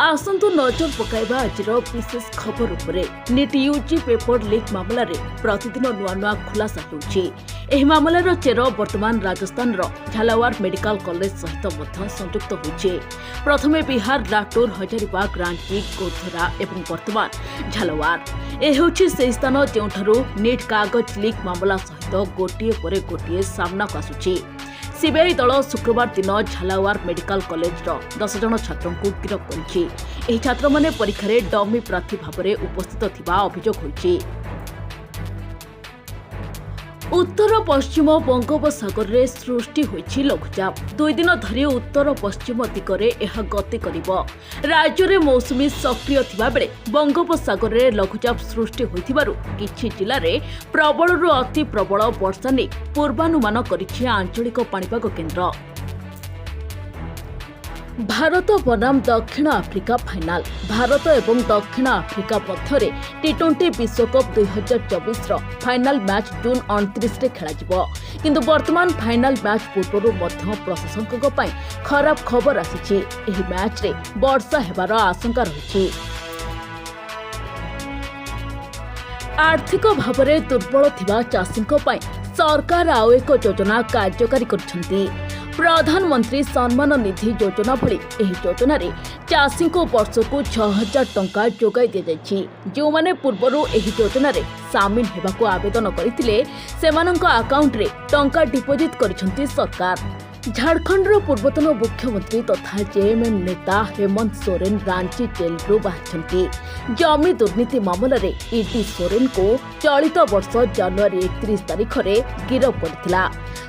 आसंतु नजर पकाइबा आजिर विशेष खबर उपरे नीट यूजी पेपर लीक मामला रे प्रतिदिन नुआ नुआ खुलासा होउछि। एही मामलार चेर वर्तमान राजस्थान झालावाड़ मेडिकल कॉलेज सहित मध्य संयुक्त होइछि। प्रथमे बिहार लाटूर हजारीबाग रांची गोधरा एवं वर्तमान झालावाड़ ए होउछि से स्थान जेउठारु नीट कागज लीक मामला सहित गोटिए परे गोटिए सामना को आसुछि। सीबीआई दल शुक्रवार दिन झालावाड़ मेडिकल कॉलेज 10 जन छात्रों को गिरफ्त करिछि। एही छात्र माने परीक्षा रे डमी प्रार्थी भाबरे उपस्थित थिबा अभियोग होइछि। उत्तर पश्चिम बंगोपसागर रे सृष्टि होइछि लघुचाप। 2 दिन धरि उत्तर पश्चिम दिगरे एहा गति करिवो। राज्य रे मौसुमी सक्रिय थिबा बेले बंगोपसागर रे लघुचाप सृष्टि होइथिबारु किछि जिल्ला रे प्रबलरु अति प्रबल वर्षा नै पूर्वानुमान करिछि आंचलिक पाणीपाग केन्द्र। भारत बनाम दक्षिण आफ्रिका फाइनाल। भारत एवं दक्षिण आफ्रिका मध्य टी20 विश्वकप 2024 फाइनाल मैच जून 29 रे खेला किंतु वर्तमान फाइनाल मैच पूर्व प्रशासकों खराब खबर आसी। मैच रे वर्षा हेबार आशंका रही। आर्थिक भाव में दुर्बल थिबा चाषींको पई सरकार आउ एक योजना कार्यकारी करछंती। प्रधानमंत्री सम्मान निधि योजना भली एही योजना रे चाषी को वर्ष को 6000 टंका जोगाई दि जायछि। जो माने पूर्वरु एही योजना रे शामिल हेबाको आवेदन करिथिले सेमानंक अकाउंट रे टंका डिपोजिट करिसंती सरकार। झारखंड पूर्वतन मुख्यमंत्री तथा जेएमएम नेता हेमंत सोरेन रांची जेल रु बाहरछंती। जमी दुर्नीति मामला रे ईडी सोरेन को चलित वर्ष जनवरी 31 तारिख रे गिरफ्त करथिला।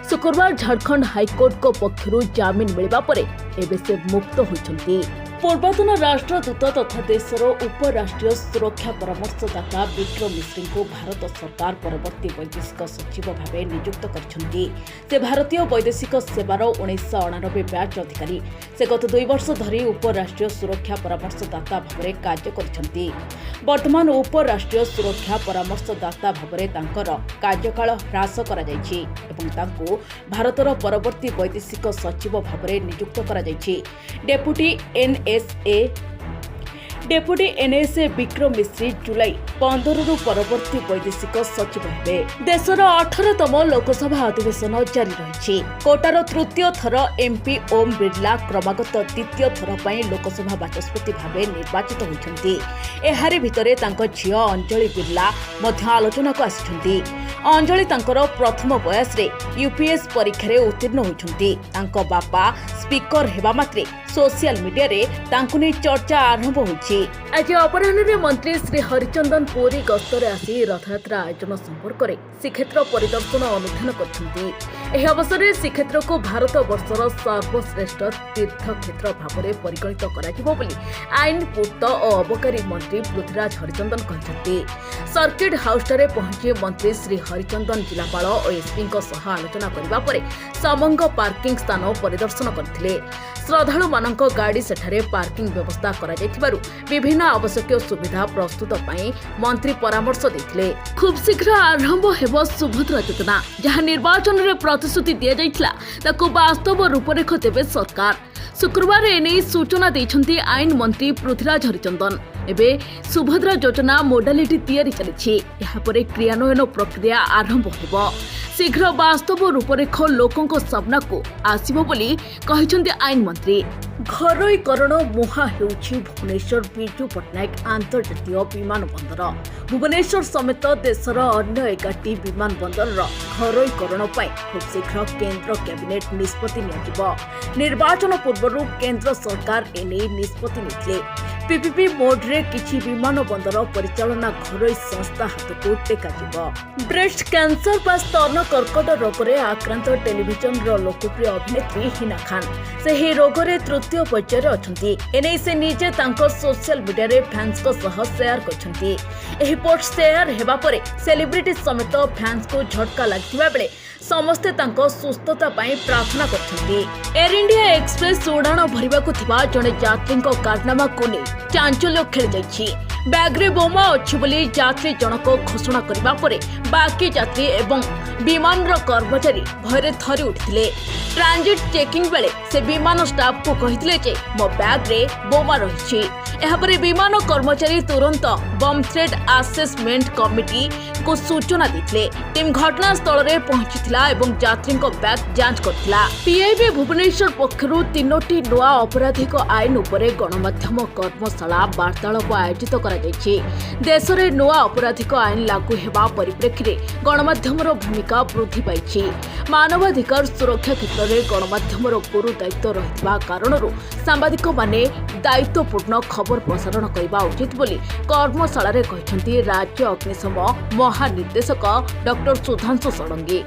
शुक्रवार झारखंड हाईकोर्ट को पक्षरु जामिन मिलबा परे एबे से मुक्त होइछंती। पूर्वतन राष्ट्रदूत तथा देशर उपराष्ट्रीय सुरक्षा परामर्शदाता विक्रम मिश्री को भारत सरकार परवर्ती वैदेशिक सचिव भाव नियुक्त करछंती। से भारतीय वैदेशिक सेवार 1999 बैच अधिकारी। से गत 2 वर्ष धरी उपराष्ट्रीय सुरक्षा परामर्शदाता भाव कार्य करछंती। वर्तमान उपराष्ट्रीय सुरक्षा परामर्शदाता भाव तांकर कार्यकाल ह्रास करा जायछि एवं तांको भारतर परवर्ती वैदेशिक सचिव भाव नियुक्त करा जायछि। डेपुटी एनएसए विक्रम मिश्री जुलाई 15 रु परवर्ती वैदेशिक सचिव हेबे। देशर 18तम लोकसभा अधिवेशन जारी रही। कोटार तृतीय थर एमपी ओम बिरला क्रमागत द्वितीय थर पई लोकसभा बाचस्पति भावे निर्वाचित होइछंती। एहारी भितरे तांको झियो अंजलि बिरला मध्य आलोचना को आसिछंती। अंजलि तांकर प्रथम बयस रे यूपीएस परीक्षा रे उत्तीर्ण होइछंती। तांको बापा स्पीकर हेबा मात्रे सोशल मीडिया रे तांको नै चर्चा आरंभ होइछि। आज अपराह्न मंत्री श्री हरिचंदन पुरी गस्तरे आसी रथयात्रा आयोजन संपर्क में श्रीक्षेत्र परिदर्शन अनुधान करछंती। एही अवसर में श्रीक्षेत्र को भारत वर्षर सर्वश्रेष्ठ तीर्थक्षेत्र भाव में परिगणित कराजिबो बोली आईन पूर्त और अबकारी मंत्री पृथ्वीराज हरिचंदन कहते। सर्किट हाउस रे पहुंची मंत्री श्री हरिचंदन जिलापाल और एसपी आलोचना करबा परे समंग पार्किंग स्थान परिदर्शन करथिले। श्रद्धालु मानक गाड़ी सेठारे पार्किंग व्यवस्था करा जायथिबारु विभिन्न आवश्यक सुविधा प्रस्तुत पई मंत्री परामर्श देथिले। खूब शीघ्र आरंभ हेबो सुभद्रा योजना। जहां निर्वाचन रे प्रतिश्रुति दिया जायथिला ताको वास्तव रूपरेख देबे सरकार। शुक्रवार एने सूचना दैछंती आईन मंत्री पृथ्वीराज हरिचंदन। एबे सुभद्रा योजना मोडालिटी तैयारी चलिछि। एहा परे क्रियान्वयन प्रक्रिया आरंभ हेबो। शीघ्र वास्तव रूपरेख लोकों सामना को आसिबो बोली कहिसंती आईन मंत्री। घरोईकरण मुहा हेउछि भुवनेश्वर बिजू पट्टनायक अंतर्जातीय विमान बंदर। भुवनेश्वर समेत देशर अन्य 11टी विमान बंदर घरोईकरण पई खूब शीघ्र केंद्र कैबिनेट निष्पत्ति नियाजिबो। निर्वाचन पूर्व केंद्र सरकार एने निष्पत्ति निथिले। पीपीपी मोड रे किछि विमान बंदर परिचालना घरोई संस्था हाथ को टेकाजिबो। ब्रेस्ट कैंसर बा स्तन कर्कट रोग रे आक्रांत टेलीविजन रो लोकप्रिय अभिनेत्री हिना खान से ही रोग रे तृतीय पर्यायर अछंती। एने से निजे तांको सोशल मीडिया रे फैंस को सह शेयर करछंती। एही पोस्ट शेयर हेबा परे सेलिब्रिटी समेत फैंस को झटका लागथिबा बेले समस्ते तांको सुस्थता पई प्रार्थना करछंती। एयर इंडिया एक्सप्रेस उड़ान भरिबाकु थिबा जणे यात्रीको कारनामा को नै चांचल्य खेल जायछि। बैग्रे बोमा अच्छी बोली यात्री जनक घोषणा करबा परे बाकी यात्री एवं विमान कर्मचारी भयरे थरी उठिथिले। ट्रांजिट चेकिंग बेले से विमान स्टाफ को कहिथिले जे मो बैग रे बोमा रहिछि। एहापरे विमान कर्मचारी तुरंत बम थ्रेट असेसमेंट कमिटी को सूचना देते। टीम घटनास्थल में पहुंचीला एवं यात्री बैग जांच करथिला। पीआईबी भुवनेश्वर पक्षरु 3टी नुआ आपराधिक आईन उपरे गणमाध्यम कर्मशाला वार्तालाप आयोजित करा जायछि। देश में नुआ आपराधिक आईन लागू हेबा परिप्रेक्षी में गणमाध्यमर भूमिका वृद्धि पाइछि। मानवाधिकार सुरक्षा क्षेत्र में गणमाध्यमर गुरु दायित्व रहितबा कारणरू सांबादिक माने दायित्वपूर्ण खबर प्रसारण करबा उचित बोली कर्मशाला रे कहिसंती राज्य अग्निशम महानिर्देशक डॉक्टर सुधांशु षडंगी।